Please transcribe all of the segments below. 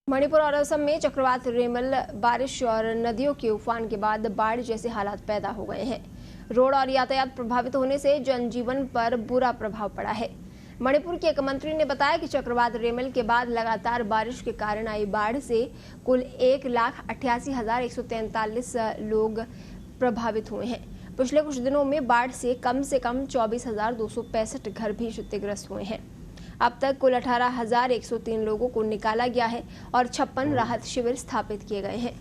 मणिपुर और असम में चक्रवात रेमल बारिश और नदियों के उफान के बाद बाढ़ जैसे हालात पैदा हो गए हैं। रोड और यातायात प्रभावित होने से जनजीवन पर बुरा प्रभाव पड़ा है। मणिपुर के एक मंत्री ने बताया कि चक्रवात रेमल के बाद लगातार बारिश के कारण आई बाढ़ से कुल 1,88,143 लोग प्रभावित हुए हैं। पिछले कुछ दिनों में बाढ़ से कम 24,265 घर भी क्षतिग्रस्त हुए हैं। अब तक कुल 18,103 लोगों को निकाला गया है और 56 राहत शिविर स्थापित किए गए हैं।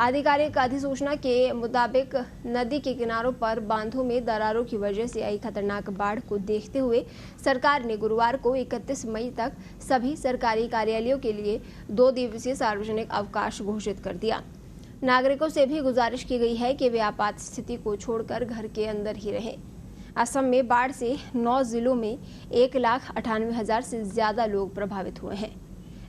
आधिकारिक अधिसूचना के मुताबिक नदी के किनारों पर बांधों में दरारों की वजह से आई खतरनाक बाढ़ को देखते हुए सरकार ने गुरुवार को 31 मई तक सभी सरकारी कार्यालयों के लिए 2 दिवसीय सार्वजनिक अवकाश घोषित कर दिया। नागरिकों से भी गुजारिश की गई है कि वे आपात स्थिति को छोड़कर घर के अंदर ही रहें। असम में बाढ़ से 9 जिलों में 1,98,000 से ज्यादा लोग प्रभावित हुए हैं।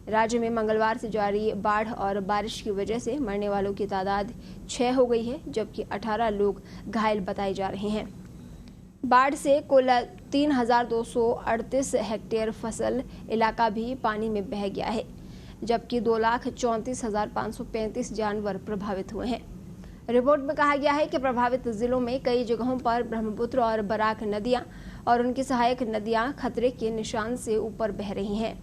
राज्य में मंगलवार से जारी बाढ़ और बारिश की वजह से मरने वालों की तादाद 6 हो गई है, जबकि 18 लोग घायल बताए जा रहे हैं। बाढ़ से कुल 3,238 हेक्टेयर फसल इलाका भी पानी में बह गया है, जबकि 2,34,535 जानवर प्रभावित हुए हैं। रिपोर्ट में कहा गया है कि प्रभावित जिलों में कई जगहों पर ब्रह्मपुत्र और बराक नदियां और उनकी सहायक नदियां खतरे के निशान से ऊपर बह रही हैं।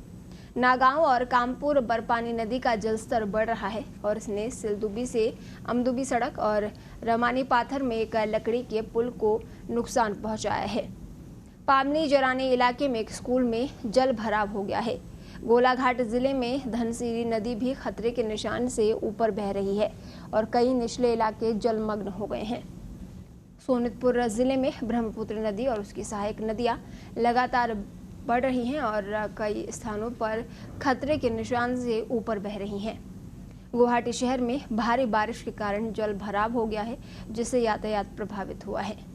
नागांव और कामपुर बरपानी नदी का जलस्तर बढ़ रहा है और इसने सिलदुबी से अमदुबी सड़क और रमानी पाथर में एक लकड़ी के पुल को नुकसान पहुंचाया है। पामनी जरानी इलाके में एक स्कूल में जल भराव हो गया है। गोलाघाट जिले में धनसिरी नदी भी खतरे के निशान से ऊपर बह रही है और कई निचले इलाके जलमग्न हो गए हैं। सोनितपुर जिले में ब्रह्मपुत्र नदी और उसकी सहायक नदियां लगातार बढ़ रही हैं और कई स्थानों पर खतरे के निशान से ऊपर बह रही हैं। गुवाहाटी शहर में भारी बारिश के कारण जल भराव हो गया है, जिससे यातायात प्रभावित हुआ है।